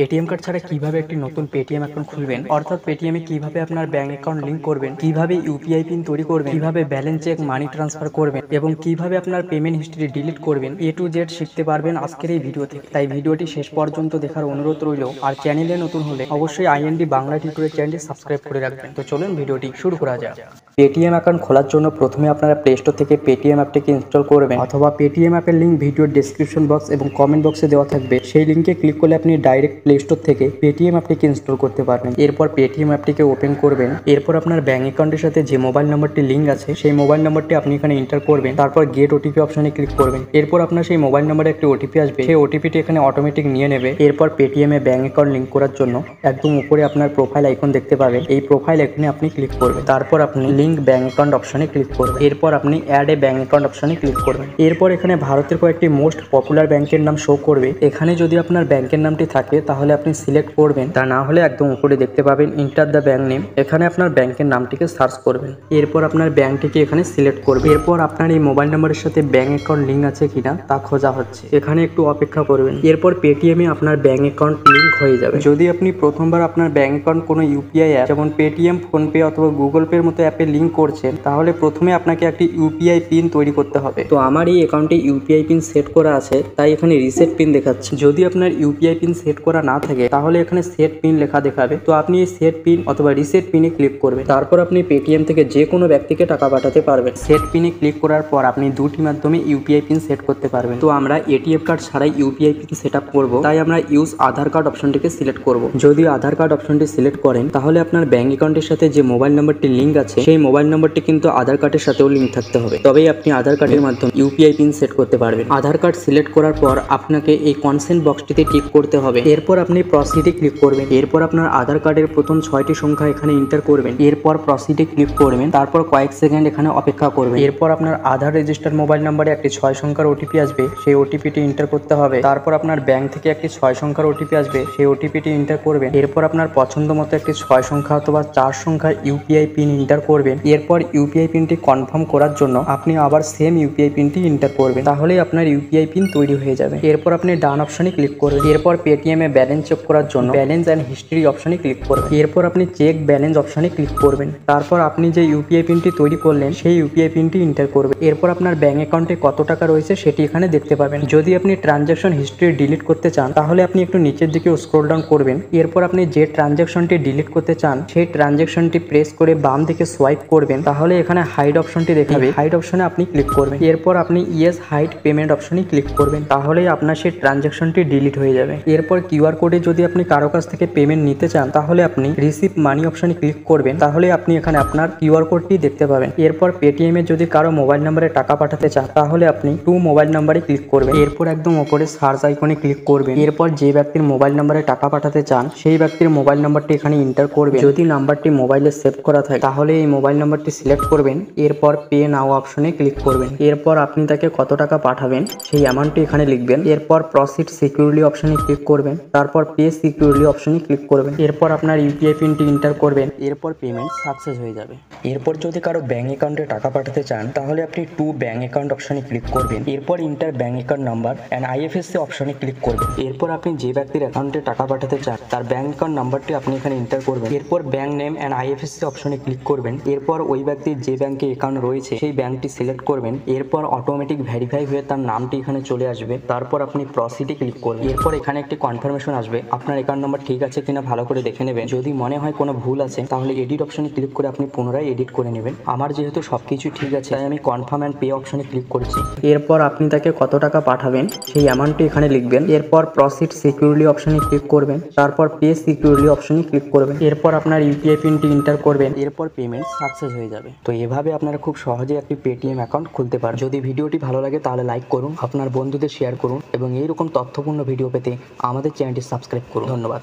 ATM card ছাড়া কিভাবে একটি নতুন পেটিএম অ্যাকাউন্ট খুলবেন, অর্থাৎ পেটিএমে কিভাবে আপনার ব্যাংক অ্যাকাউন্ট লিংক করবেন, কিভাবে ইউপিআই পিন তৈরি করবেন, কিভাবে ব্যালেন্স চেক মানি ট্রান্সফার করবেন এবং কিভাবে আপনার পেমেন্ট হিস্ট্রি ডিলিট করবেন, এ টু জেড শিখতে পারবেন আজকের এই ভিডিও থেকে। তাই ভিডিওটি শেষ পর্যন্ত দেখার অনুরোধ রইল। আর চ্যানেলে নতুন হলে অবশ্যই আইএনডি বাংলা টিউটোরিয়াল চ্যানেলটি সাবস্ক্রাইব করে রাখবেন। তো চলুন ভিডিওটি শুরু করা যাক। পেটিএম অ্যাকাউন্ট খোলার জন্য প্রথমে আপনারা প্লে স্টোর থেকে পেটিএম অ্যাপটিকে ইনস্টল করবেন, অথবা পেটিএম অ্যাপের লিঙ্ক ভিডিওর ডেসক্রিপশন বক্স এবং কমেন্ট বক্সে দেওয়া থাকবে। সেই লিঙ্কে ক্লিক করলে আপনি ডাইরেক্ট প্লে স্টোর থেকে পেটিএম অ্যাপটিকে ইনস্টল করতে পারবেন। এরপর পেটিএম অ্যাপটিকে ওপেন করবেন। এরপর আপনার ব্যাংক অ্যাকাউন্টের সাথে যে মোবাইল নাম্বারটি লিঙ্ক আছে সেই মোবাইল নাম্বারটি আপনি এখানে এন্টার করবেন। তারপর গেট ওটিপি অপশনে ক্লিক করবেন। এরপর আপনার সেই মোবাইল নাম্বারে একটি ওটিপি আসবে, সেই ওটিপিটি এখানে অটোমেটিক নিয়ে নেবে। এরপর পেটিএম এ ব্যাংক অ্যাকাউন্ট লিঙ্ক করার জন্য একদম উপরে আপনার প্রোফাইল আইকন দেখতে পাবেন, এই প্রোফাইল আইকনে আপনি ক্লিক করবেন। তারপর আপনি লিঙ্ক ব্যাংক অ্যাকাউন্ট অপশনে ক্লিক করবেন। এরপর আপনি অ্যাড এ ব্যাংক অ্যাকাউন্ট অপশনে ক্লিক করবেন। এরপর এখানে ভারতের কয়েকটি মোস্ট পপুলার ব্যাংকের নাম শো করবে। এখানে যদি আপনার ব্যাংকের নামটি থাকে তাহলে আপনি সিলেক্ট করবেন, তা না হলে একদম উপরে দেখতে পাবেন এন্টার দ্য ব্যাংক নেম, এখানে আপনার ব্যাংকের নামটিকে সার্চ করবেন। এরপর আপনার ব্যাংকটিকে এখানে সিলেক্ট করবেন। এরপর আপনার এই মোবাইল নাম্বারের সাথে ব্যাংক অ্যাকাউন্ট লিঙ্ক আছে কিনা তা খোঁজা হচ্ছে, এখানে একটু অপেক্ষা করবেন। এরপর পেটিএম এ আপনার ব্যাংক অ্যাকাউন্ট লিঙ্ক হয়ে যাবে। যদি আপনি প্রথমবার আপনার ব্যাংক অ্যাকাউন্ট কোনো ইউপিআই অ্যাপ যেমন পেটিএম, ফোনপে অথবা গুগল পের মতো অ্যাপে লিঙ্ক করছেন, তাহলে প্রথমে আপনাকে একটি ইউপিআই পিন তৈরি করতে হবে। তো আমার এই অ্যাকাউন্টে ইউপিআই পিন সেট করা আছে, তাই এখানে রিসেট পিন দেখাচ্ছে। যদি আপনার ইউপিআই পিন সেট করা না থাকে তাহলে এখানে সেট পিন লেখা দেখাবে। তো আপনি এই সেট পিন অথবা রিসেট পিনে ক্লিক করবেন। তারপর আপনি পেটিএম থেকে যে কোনো ব্যক্তিকে টাকা পাঠাতে পারবেন। সেট পিনে ক্লিক করার পর আপনি দুটি মাধ্যমে ইউপিআই পিন সেট করতে পারবেন। তো আমরা এটিএম কার্ড ছাড়াই ইউপিআই পিন সেট আপ করবো, তাই আমরা ইউজ আধার কার্ড অপশনটিকে সিলেক্ট করব। যদি আধার কার্ড অপশনটি সিলেক্ট করেন তাহলে আপনার ব্যাংক অ্যাকাউন্টের সাথে যে মোবাইল নাম্বারটি লিঙ্ক আছে সেই মোবাইল নাম্বারটি কিন্তু আধার কার্ডের সাথেও লিঙ্ক থাকতে হবে, তবেই আপনি আধার কার্ডের মাধ্যমে ইউপিআই পিন সেট করতে পারবেন। আধার কার্ড সিলেক্ট করার পর আপনাকে এই কনসেন্ট বক্সটিতে টিক করতে হবে। এরপর আপনি প্রসিডে ক্লিক করবেন। এরপর আপনার আধার কার্ডের প্রথম 6টি সংখ্যা এখানে এন্টার করবেন। এরপর প্রসিডে ক্লিক করবেন। তারপর কয়েক সেকেন্ড এখানে অপেক্ষা করবেন। এরপর আপনার আধার রেজিস্টার মোবাইল নাম্বারে একটি 6 সংখ্যার ওটিপি আসবে, সেই ওটিপিটি এন্টার করতে হবে। তারপর আপনার ব্যাংক থেকে একটি 6 সংখ্যার ওটিপি আসবে, সেই ওটিপিটি এন্টার করবেন। এরপর আপনার পছন্দ মতো একটি 6 সংখ্যা অথবা 4 সংখ্যার ইউপিআই পিন এন্টার করবেন। এরপর ইউপিআই পিনটি কনফার্ম করার জন্য আপনি আবার সেম ইউপিআই পিনটি এন্টার করবেন, তাহলেই আপনার ইউপিআই পিন তৈরি হয়ে যাবে। এরপর আপনি ডান অপশনে ক্লিক করবেন। এরপর পেটিএম এ ব্যালেন্স চেক করার জন্য ব্যালেন্স এন্ড হিস্ট্রি অপশনে ক্লিক করবেন। এরপর আপনি চেক ব্যালেন্স অপশনে ক্লিক করবেন। তারপর আপনি যে ইউপিআই পিনটি তৈরি করলেন সেই ইউপিআই পিনটি এন্টার করবেন। এরপর আপনার ব্যাংক অ্যাকাউন্টে কত টাকা রয়েছে সেটি এখানে দেখতে পাবেন। যদি আপনি ট্রানজ্যাকশন হিস্ট্রি ডিলিট করতে চান তাহলে আপনি একটু নিচের দিকে স্ক্রল ডাউন করবেন। এরপর আপনি যে ট্রানজ্যাকশনটি ডিলিট করতে চান সেই ট্রানজ্যাকশনটি প্রেস করে বাম দিকে সোয়াইপ করবেন, তাহলে এখানে হাইড অপশনটি দেখাবে, হাইড অপশনে আপনি ক্লিক করবেন। এরপর আপনি ইয়েস হাইড পেমেন্ট অপশনে ক্লিক করবেন, তাহলেই আপনার সেই ট্রানজ্যাকশনটি ডিলিট হয়ে যাবে। এরপর কিউআর কোডে যদি আপনি কারো কাছ থেকে পেমেন্ট নিতে চান তাহলে আপনি রিসিভ মানি অপশনে ক্লিক করবেন, তাহলে আপনি এখানে আপনার কিউআর কোডটি দেখতে পাবেন। এরপর পেটিএম এ যদি কারো মোবাইল নাম্বারে টাকা পাঠাতে চান তাহলে আপনি টু মোবাইল নাম্বারে ক্লিক করবেন। এরপর একদম উপরে সার্চ আইকনে ক্লিক করবেন। এরপর যে ব্যক্তির মোবাইল নাম্বারে টাকা পাঠাতে চান সেই ব্যক্তির মোবাইল নাম্বারটি এখানে এন্টার করবেন। যদি নাম্বারটি মোবাইলে সেভ করা থাকে তাহলে এই মোবাইল নাম্বারটি সিলেক্ট করবেন। এরপর পে নাও অপশনে ক্লিক করবেন। এরপর আপনি তাকে কত টাকা পাঠাবেন সেই অ্যামাউন্টটি এখানে লিখবেন। এরপর প্রসিড সিকিউরলি অপশনে ক্লিক করবেন। তারপর পে সিকিউরলি অপশনে ক্লিক করবেন। এরপর আপনার ইউপিআই পিনটি এন্টার করবেন। এরপর পেমেন্ট সাকসেস হয়ে যাবে। এরপর যদি কারো ব্যাংক অ্যাকাউন্টে টাকা পাঠাতে চান তাহলে আপনি টু ব্যাংক অ্যাকাউন্ট অপশনে ক্লিক করবেন। এরপর inter bank account number and IFSC অপশনে ক্লিক করবেন। এরপর আপনি যে ব্যক্তির অ্যাকাউন্টে টাকা পাঠাতে চান তার ব্যাংক অ্যাকাউন্ট নাম্বারটি আপনি এখানে এন্টার করবেন। এরপর ব্যাংক নেম অ্যান্ড আইএফএসসি অপশনে ক্লিক করবেন। এরপর ওই ব্যক্তির যে ব্যাংকে অ্যাকাউন্ট রয়েছে সেই ব্যাংকটি সিলেক্ট করবেন। এরপর অটোমেটিক ভেরিফাই হয়ে তার নামটি এখানে চলে আসবে। তারপর আপনি প্রসিডে ক্লিক করবেন। এরপর এখানে একটি কনফার্মেশন আসবে, আপনার অ্যাকাউন্ট নাম্বার ঠিক আছে কিনা ভালো করে দেখে নেবেন। যদি মনে হয় কোনো ভুল আছে তাহলে এডিট অপশনে ক্লিক করে আপনি পুনরায় এডিট করে নেবেন। আমার যেহেতু সবকিছু ঠিক আছে তাই আমি কনফার্ম অ্যান্ড পে অপশনে ক্লিক করেছি। এরপর আপনি তাকে কত টাকা পাঠাবেন সেই অ্যামাউন্টটি এখানে লিখবেন। এরপর প্রসিড সিকিউরলি অপশনে ক্লিক করবেন। তারপর পে সিকিউরলি অপশনে ক্লিক করবেন। এরপর আপনার ইউপিআই পিনটি এন্টার করবেন। এরপর পেমেন্ট সাকসেস হয়ে যাবে। তো এভাবে আপনারা খুব সহজে একটি পেটিএম অ্যাকাউন্ট খুলতে পারেন। যদি ভিডিওটি ভালো লাগে তাহলে লাইক করুন, আপনার বন্ধুদের শেয়ার করুন এবং এইরকম তথ্যপূর্ণ ভিডিও পেতে আমাদের চ্যানেলটি সাবস্ক্রাইব করুন। ধন্যবাদ।